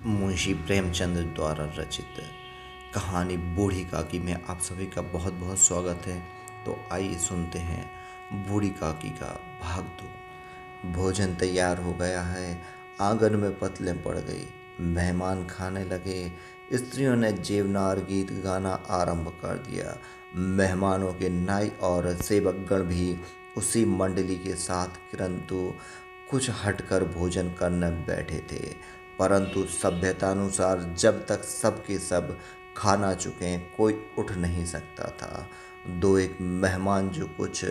मुंशी प्रेमचंद द्वारा रचित कहानी बूढ़ी काकी में आप सभी का बहुत बहुत स्वागत है। तो आइए सुनते हैं बूढ़ी काकी का भाग 2। भोजन तैयार हो गया है। आंगन में पतलें पड़ गई। मेहमान खाने लगे। स्त्रियों ने जेवनार गीत गाना आरंभ कर दिया। मेहमानों के नाई और सेवकगण भी उसी मंडली के साथ किंतु कुछ हटकर भोजन करने बैठे थे। परंतु सभ्यतानुसार जब तक सब के सब खा ना चुके कोई उठ नहीं सकता था। दो एक मेहमान जो कुछ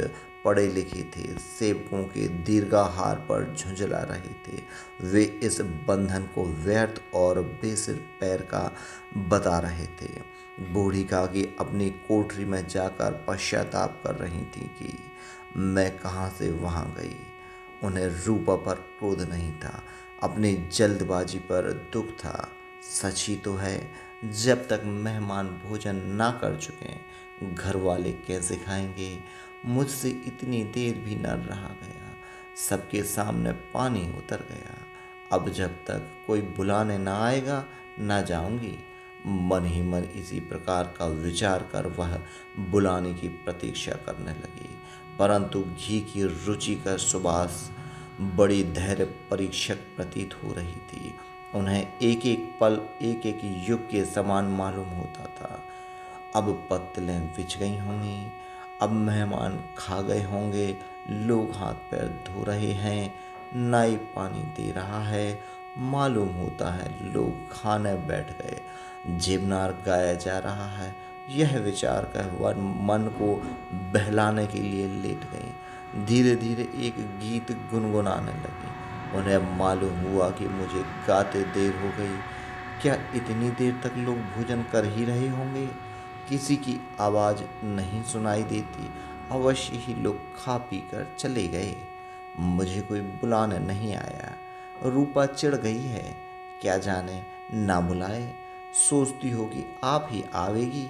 पढ़े लिखे थे, सेवकों के दीर्घाहार पर झुंझला रहे थे, वे इस बंधन को व्यर्थ और बेसिर पैर का बता रहे थे। बूढ़ी काकी अपनी कोठरी में जाकर पश्चाताप कर रही थी कि मैं कहाँ से वहाँ गई। उन्हें रूपा पर क्रोध नहीं था, अपनी जल्दबाजी पर दुख था। सच ही तो है, जब तक मेहमान भोजन ना कर चुके घर वाले कैसे खाएंगे। मुझसे इतनी देर भी न रहा गया, सबके सामने पानी उतर गया। अब जब तक कोई बुलाने ना आएगा ना जाऊंगी। मन ही मन इसी प्रकार का विचार कर वह बुलाने की प्रतीक्षा करने लगी। परंतु घी की रुचि का सुबास बड़ी धैर्य परीक्षक प्रतीत हो रही थी। उन्हें एक एक पल एक एक युग के समान मालूम होता था। अब पत्तलें बिछ गई होंगी, अब मेहमान खा गए होंगे, लोग हाथ पैर धो रहे हैं, नाई पानी दे रहा है, मालूम होता है लोग खाने बैठ गए, जेवनार गाया जा रहा है। यह विचार कर वह मन को बहलाने के लिए लेट गई। धीरे धीरे एक गीत गुनगुनाने लगी। उन्हें मालूम हुआ कि मुझे गाते देर हो गई। क्या इतनी देर तक लोग भोजन कर ही रहे होंगे? किसी की आवाज़ नहीं सुनाई देती। अवश्य ही लोग खा पी कर चले गए। मुझे कोई बुलाने नहीं आया। रूपा चिढ़ गई है, क्या जाने ना बुलाए। सोचती होगी आप ही आवेगी।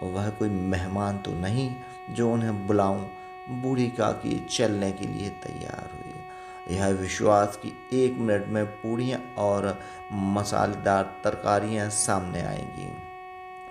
वह कोई मेहमान तो नहीं जो उन्हें बुलाऊं। बूढ़ी काकी चलने के लिए तैयार हुई। यह विश्वास कि 1 मिनट में पूड़ियाँ और मसालेदार तरकारियाँ सामने आएंगी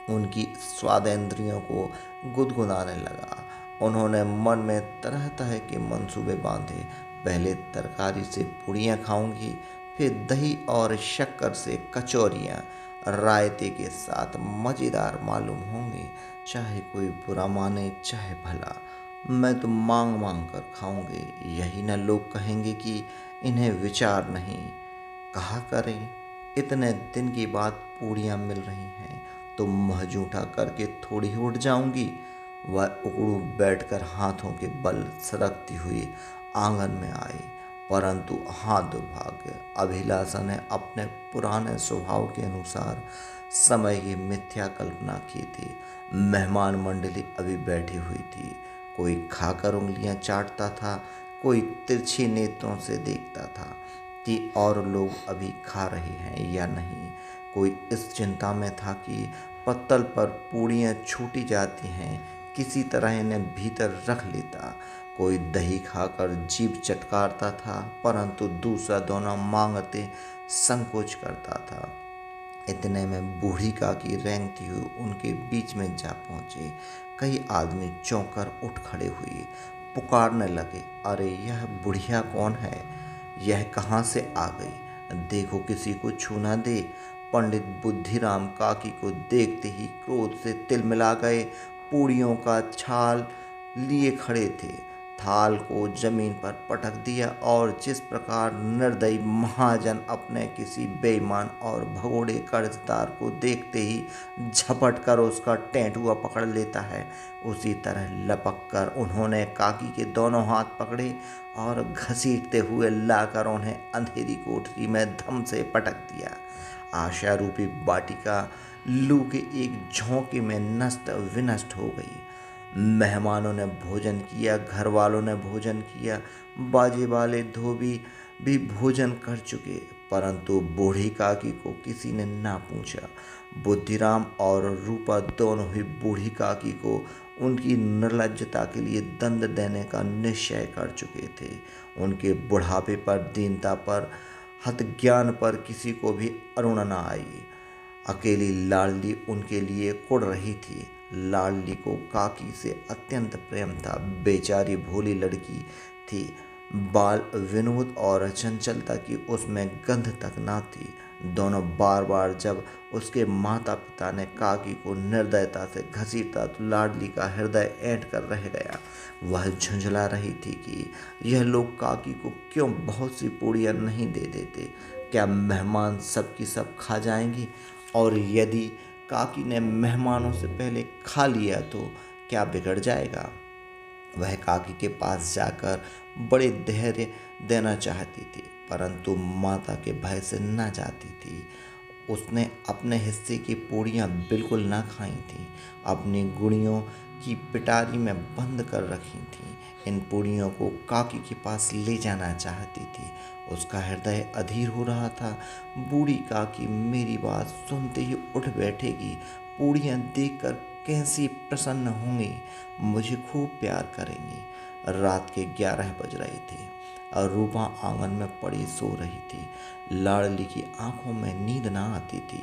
उनकी स्वादेंद्रियों को गुदगुदाने लगा। उन्होंने मन में तरह तरह के मंसूबे बांधे। पहले तरकारी से पूड़ियाँ खाऊंगी, फिर दही और शक्कर से कचौरियाँ, रायते के साथ मज़ेदार मालूम होंगी। चाहे कोई बुरा माने चाहे भला, मैं तो मांग मांग कर खाऊंगी। यही न लोग कहेंगे कि इन्हें विचार नहीं। कहा करें, इतने दिन के बाद पूड़ियाँ मिल रही हैं तो मुँह जूठा करके थोड़ी ही उठ जाऊंगी। वह उकड़ू बैठकर हाथों के बल सरकती हुई आंगन में आई। परंतु हाँ, दुर्भाग्य, अभिलाषा ने अपने पुराने स्वभाव के अनुसार समय की मिथ्या कल्पना की थी। मेहमान मंडली अभी बैठी हुई थी। कोई खाकर उंगलियां चाटता था, कोई तिरछे नेत्रों से देखता था कि और लोग अभी खा रहे हैं या नहीं। कोई इस चिंता में था कि पत्तल पर पूड़ियाँ छूटी जाती हैं, किसी तरह इन्हें भीतर रख लेता। कोई दही खाकर जीभ चटकारता था, परंतु दूसरा दोनों मांगते संकोच करता था। इतने में बूढ़ी काकी रेंगती हुई उनके बीच में जा पहुंची। कई आदमी चौंक कर उठ खड़े हुए, पुकारने लगे, अरे यह बुढ़िया कौन है? यह कहाँ से आ गई? देखो किसी को छू ना दे। पंडित बुद्धिराम काकी को देखते ही क्रोध से तिलमिला गए। पूड़ियों का छाल लिए खड़े थे, थाल को जमीन पर पटक दिया और जिस प्रकार निर्दयी महाजन अपने किसी बेईमान और भगोड़े कर्जदार को देखते ही झपट कर उसका टेंटुआ पकड़ लेता है, उसी तरह लपक कर उन्होंने काकी के दोनों हाथ पकड़े और घसीटते हुए लाकर उन्हें अंधेरी कोठरी में धम से पटक दिया। आशा रूपी वाटिका लू के एक झोंके में नष्ट विनष्ट हो गई। मेहमानों ने भोजन किया, घर वालों ने भोजन किया, बाजे वाले धोबी भी भोजन कर चुके, परंतु बूढ़ी काकी को किसी ने ना पूछा। बुद्धिराम और रूपा दोनों ही बूढ़ी काकी को उनकी निर्लज्जता के लिए दंड देने का निश्चय कर चुके थे। उनके बुढ़ापे पर, दीनता पर हत ज्ञान पर किसी को भी अरुण न आई। अकेली लाडली उनके लिए कुढ़ रही थी। लाडली को काकी से अत्यंत प्रेम था। बेचारी भोली लड़की थी। बाल विनोद और चंचलता की उसमें गंध तक ना थी। दोनों बार बार जब उसके माता पिता ने काकी को निर्दयता से घसीटा तो लाडली का हृदय ऐंठ कर रह गया। वह झुंझला रही थी कि यह लोग काकी को क्यों बहुत सी पूड़ियाँ नहीं दे देते। क्या मेहमान सबकी सब खा जाएंगी? और यदि काकी ने मेहमानों से पहले खा लिया तो क्या बिगड़ जाएगा? वह काकी के पास जाकर बड़े धैर्य देना चाहती थी, परंतु माता के भय से न जाती थी। उसने अपने हिस्से की पूड़ियाँ बिल्कुल न खाई थीं, अपनी गुड़ियों की पिटारी में बंद कर रखी थीं। इन पूड़ियों को काकी के पास ले जाना चाहती थी। उसका हृदय अधीर हो रहा था। बूढ़ी काकी मेरी बात सुनते ही उठ बैठेगी। पूड़ियाँ देखकर कैसी प्रसन्न होंगी, मुझे खूब प्यार करेंगी। रात के 11 बज रहे थे और रूपा आंगन में पड़ी सो रही थी। लाडली की आंखों में नींद ना आती थी।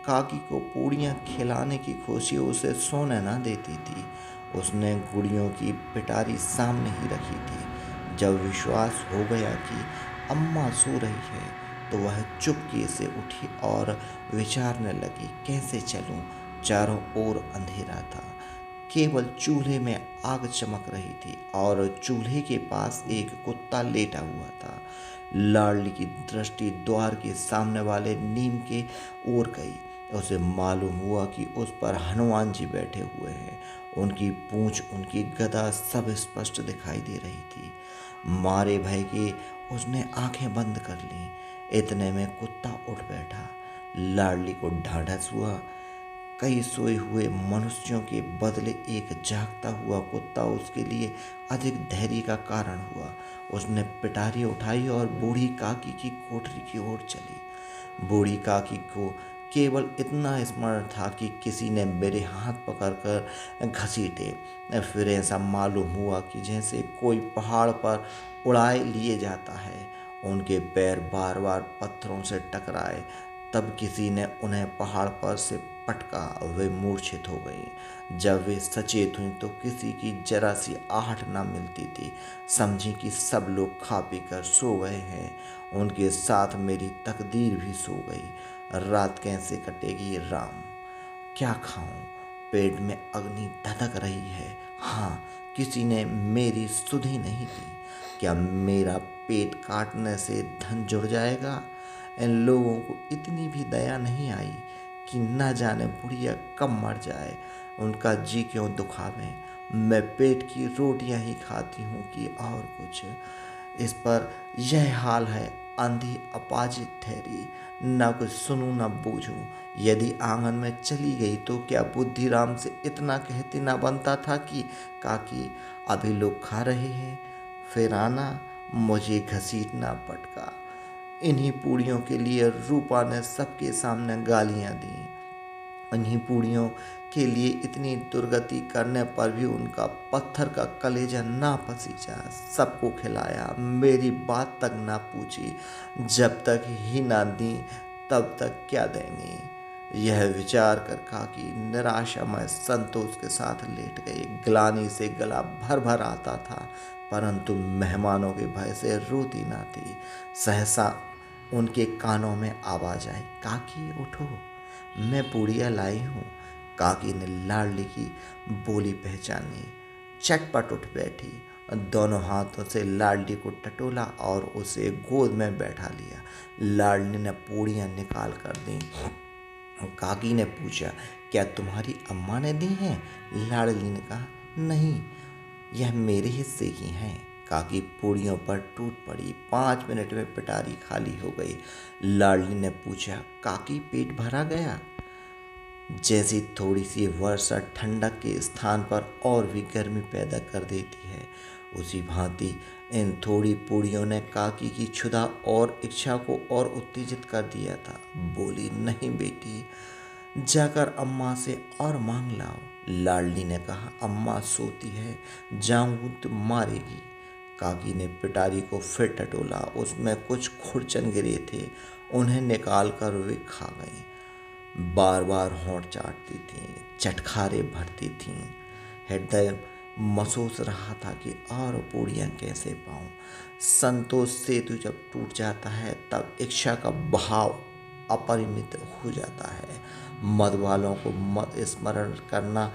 काकी को पूड़ियाँ खिलाने की खुशी उसे सोने ना देती थी। उसने गुड़ियों की पिटारी सामने ही रखी थी। जब विश्वास हो गया कि अम्मा सो रही है तो वह चुपके से उठी और विचारने लगी, कैसे चलूं? चारों ओर अंधेरा था। केवल चूल्हे में आग चमक रही थी और चूल्हे के पास एक कुत्ता लेटा हुआ था। लाडली की दृष्टि द्वार के सामने वाले नीम के ओर गई। उसे मालूम हुआ कि उस पर हनुमान जी बैठे हुए हैं। उनकी पूंछ, उनकी गदा सब स्पष्ट दिखाई दे रही थी। मारे भय के उसने आंखें बंद कर लीं। इतने में कुत्ता उठ बैठा। लाडली को ढाढ़स हुआ। कई सोए हुए मनुष्यों के बदले एक जागता हुआ कुत्ता उसके लिए अधिक धैर्य का कारण हुआ। उसने पिटारी उठाई और बूढ़ी काकी की कोठरी की ओर चली। बूढ़ी काकी को केवल इतना स्मरण था कि किसी ने मेरे हाथ पकड़कर घसीटे। फिर ऐसा मालूम हुआ कि जैसे कोई पहाड़ पर उड़ाए लिए जाता है। उनके पैर बार बार पत्थरों से टकराए। तब किसी ने उन्हें पहाड़ पर से पटका। वे मूर्छित हो गई। जब वे सचेत हुई तो किसी की जरा सी आहट न मिलती थी। समझी कि सब लोग खा पी कर सो गए हैं। उनके साथ मेरी तकदीर भी सो गई। रात कैसे कटेगी राम? क्या खाऊं? पेट में अग्नि धधक रही है। हाँ, किसी ने मेरी सुधि नहीं दी। क्या मेरा पेट काटने से धन जुड़ जाएगा? इन लोगों को इतनी भी दया नहीं आई कि न जाने बुढ़िया कब मर जाए, उनका जी क्यों दुखावें। मैं पेट की रोटियां ही खाती हूँ कि और कुछ। इस पर यह हाल है। अंधी अपाजित ठहरी, न कुछ सुनूं न बूझूं। यदि आंगन में चली गई तो क्या बुद्धिराम से इतना कहते ना बनता था कि काकी अभी लोग खा रहे हैं, फिर आना, मुझे घसीटना पटका। इन्हीं पूड़ियों के लिए रूपा ने सबके सामने गालियां दी। इन्हीं पूड़ियों के लिए इतनी दुर्गति करने पर भी उनका पत्थर का कलेजा ना पसीजा। सबको खिलाया, मेरी बात तक ना पूछी। जब तक ही ना दी तब तक क्या देंगी? यह विचार कर काकी निराशामय संतोष के साथ लेट गई। ग्लानि से गला भर भर आता था, परंतु मेहमानों के भय से रोती ना थी। सहसा उनके कानों में आवाज आई, काकी उठो, मैं पूड़ियाँ लाई हूँ। काकी ने लाडली की बोली पहचानी। चटपट उठ बैठी। दोनों हाथों से लाडली को टटोला और उसे गोद में बैठा लिया। लाडली ने पूड़ियाँ निकाल कर दी। काकी ने पूछा, क्या तुम्हारी अम्मा ने दी हैं? लाडली ने कहा, नहीं, यह मेरे हिस्से की हैं। काकी पूड़ियों पर टूट पड़ी। 5 मिनट में पिटारी खाली हो गई। लाडली ने पूछा, काकी पेट भरा गया? जैसी थोड़ी सी वर्षा ठंडक के स्थान पर और भी गर्मी पैदा कर देती है, उसी भांति इन थोड़ी पूड़ियों ने काकी की क्षुधा और इच्छा को और उत्तेजित कर दिया था। बोली, नहीं बेटी, जाकर अम्मा से और मांग लाओ। लाडली ने कहा, अम्मा सोती है, जाऊंगी तो मारेगी। काकी ने पिटारी को फिर टटोला। उसमें कुछ खुरचन गिरे थे, उन्हें निकाल कर वे खा गई। बार बार होंठ चाटती थीं, चटखारे भरती थीं। हृदय महसूस रहा था कि और पूड़ियाँ कैसे पाऊं। संतोष सेतु जब टूट जाता है तब इच्छा का बहाव अपरिमित हो जाता है। मद वालों को मद स्मरण करना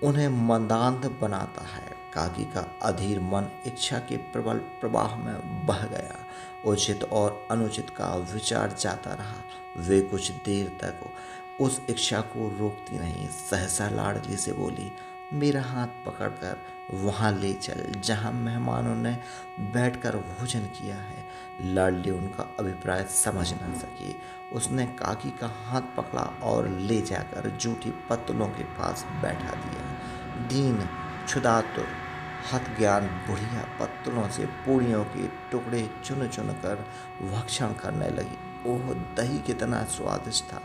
उन्हें मदांध बनाता है। काकी का अधीर मन इच्छा के प्रबल प्रवाह में बह गया। उचित और अनुचित का विचार जाता रहा। वे कुछ देर तक उस इच्छा को रोकती नहीं। सहसा लाडली से बोली, मेरा हाथ पकड़कर वहां ले चल जहां मेहमानों ने बैठकर भोजन किया है। लाडली उनका अभिप्राय समझ न सकी। उसने काकी का हाथ पकड़ा और ले जाकर जूठी पत्तलों के पास बैठा दिया। दीन क्षुधातुर हत ज्ञान बुढ़िया पत्तलों से पूड़ियों के टुकड़े चुन चुन कर भक्षण करने लगी। ओह, दही कितना स्वादिष्ट था,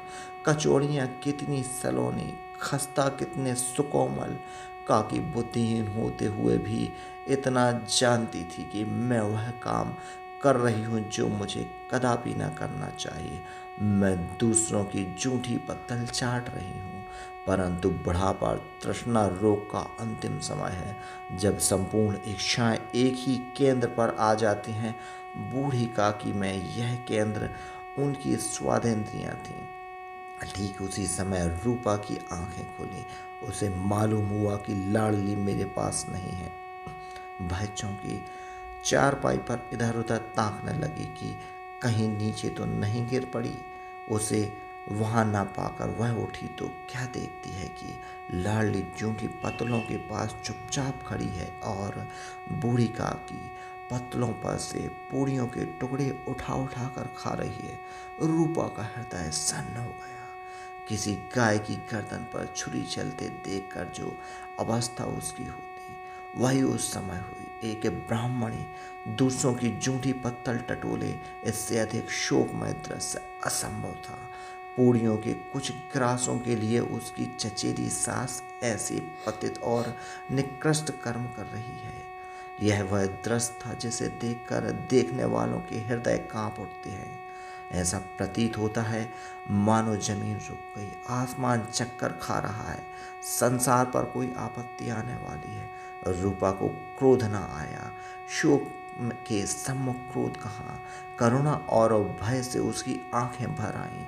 कचौड़ियाँ कितनी सलोनी, खस्ता कितने सुकोमल। काकी बुद्धिहीन होते हुए भी इतना जानती थी कि मैं वह काम कर रही हूँ जो मुझे कदापि न करना चाहिए। मैं दूसरों की जूठी पत्तल चाट रही हूँ। परंतु बुढ़ापा तृष्णा रोग का अंतिम समय है, जब संपूर्ण इच्छाएं एक ही केंद्र पर आ जाती हैं। बूढ़ी काकी में यह केंद्र उनकी स्वादेंद्रियां थीं। ठीक उसी समय रूपा की आंखें खुली। उसे मालूम हुआ कि लाडली मेरे पास नहीं है। वह चौंकी, चारपाई पर इधर उधर ताकने लगी कि कहीं नीचे तो नहीं गिर पड़ी। उसे वहां ना पाकर वह उठी तो क्या देखती है कि लाडली जूठी पत्तलों के पास चुपचाप खड़ी है और बूढ़ी काकी पत्तलों पर से पूड़ियों के टुकड़े उठा उठा कर खा रही है। रूपा का हृदय सन्न हो गया। किसी गाय की गर्दन पर छुरी चलते देखकर जो अवस्था उसकी होती, वही उस समय हुई। एक ब्राह्मणी दूसरों की जूठी पत्तल टटोले, इससे अधिक शोकमय दृश्य असंभव था। पूड़ियों के कुछ ग्रासों के लिए उसकी चचेरी सास ऐसे पतित और निकृष्ट कर्म कर रही है। यह वह दृश्य था जिसे देखकर देखने वालों के हृदय कांप उठते हैं। ऐसा प्रतीत होता है मानो जमीन रुक गई, आसमान चक्कर खा रहा है, संसार पर कोई आपत्ति आने वाली है। रूपा को क्रोध न आया। शोक के सम्मुख क्रोध कहाँ, करुणा और भय से उसकी आंखें भर आईं।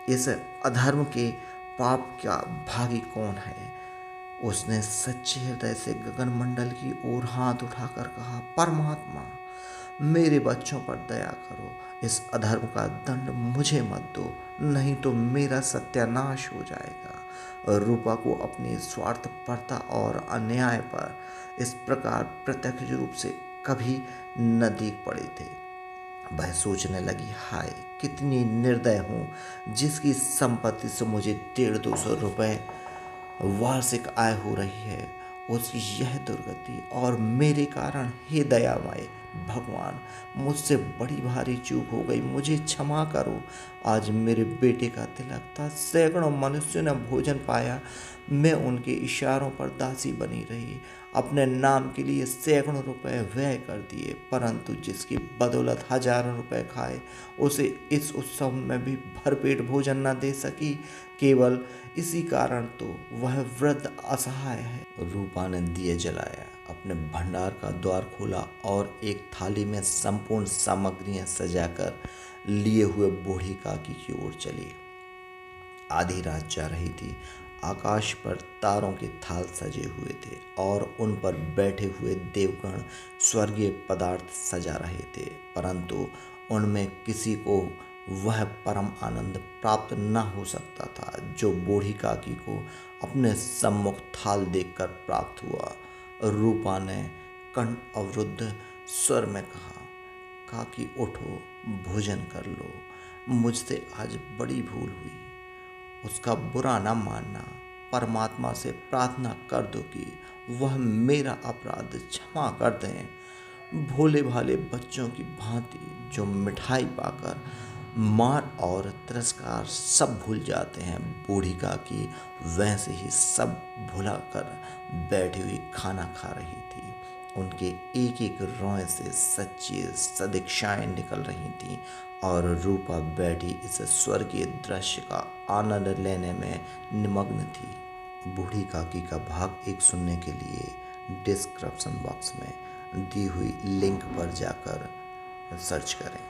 इस अधर्म के पाप का भागी कौन है? उसने सच्चे हृदय से गगन मंडल की ओर हाथ उठाकर कहा, परमात्मा, मेरे बच्चों पर दया करो। इस अधर्म का दंड मुझे मत दो, नहीं तो मेरा सत्यानाश हो जाएगा। रूपा को अपनी स्वार्थपरता और अन्याय पर इस प्रकार प्रत्यक्ष रूप से कभी न देख पड़े थे। वह सोचने लगी, हाय कितनी निर्दय हूँ जिसकी संपत्ति से मुझे 150-200 रुपए वार्षिक आय हो रही है। उसकी यह दुर्गति और मेरे कारण, हे दयामय भगवान, मुझसे बड़ी भारी चूक हो गई, मुझे क्षमा करो। आज मेरे बेटे का तिलक था, सैकड़ों मनुष्यों ने भोजन पाया, मैं उनके इशारों पर दासी बनी रही, अपने नाम के लिए सैकड़ों रुपए व्यय कर दिए, परंतु जिसकी बदौलत हजारों रुपए खाए, उसे इस उत्सव में भी भरपेट भोजन न दे सकी। केवल इसी कारण तो वह वृद्ध असहाय है। रूपा ने दिए जलाया, अपने भंडार का द्वार खोला और एक थाली में संपूर्ण सामग्रियां सजाकर लिए हुए बूढ़ी काकी की ओर चली। आधी रात जा रही थी। आकाश पर तारों के थाल सजे हुए थे और उन पर बैठे हुए देवगण स्वर्गीय पदार्थ सजा रहे थे, परंतु उनमें किसी को वह परम आनंद प्राप्त न हो सकता था जो बूढ़ी काकी को अपने सम्मुख थाल देखकर प्राप्त हुआ। रूपा ने कंठ अवरुद्ध स्वर में कहा, काकी उठो, भोजन कर लो, मुझसे आज बड़ी भूल हुई। उसका बुरा न मानना, परमात्मा से प्रार्थना कर दो कि वह मेरा अपराध क्षमा कर दें। भोले भाले बच्चों की भांति जो मिठाई पाकर मार और तिरस्कार सब भूल जाते हैं, बूढ़ी काकी वैसे ही सब भुला कर बैठी हुई खाना खा रही थी। उनके एक एक रोए से सच्ची सदिच्छाएं निकल रही थीं और रूपा बैठी इस स्वर्गीय दृश्य का आनंद लेने में निमग्न थी। बूढ़ी काकी का भाग एक सुनने के लिए डिस्क्रिप्शन बॉक्स में दी हुई लिंक पर जाकर सर्च करें।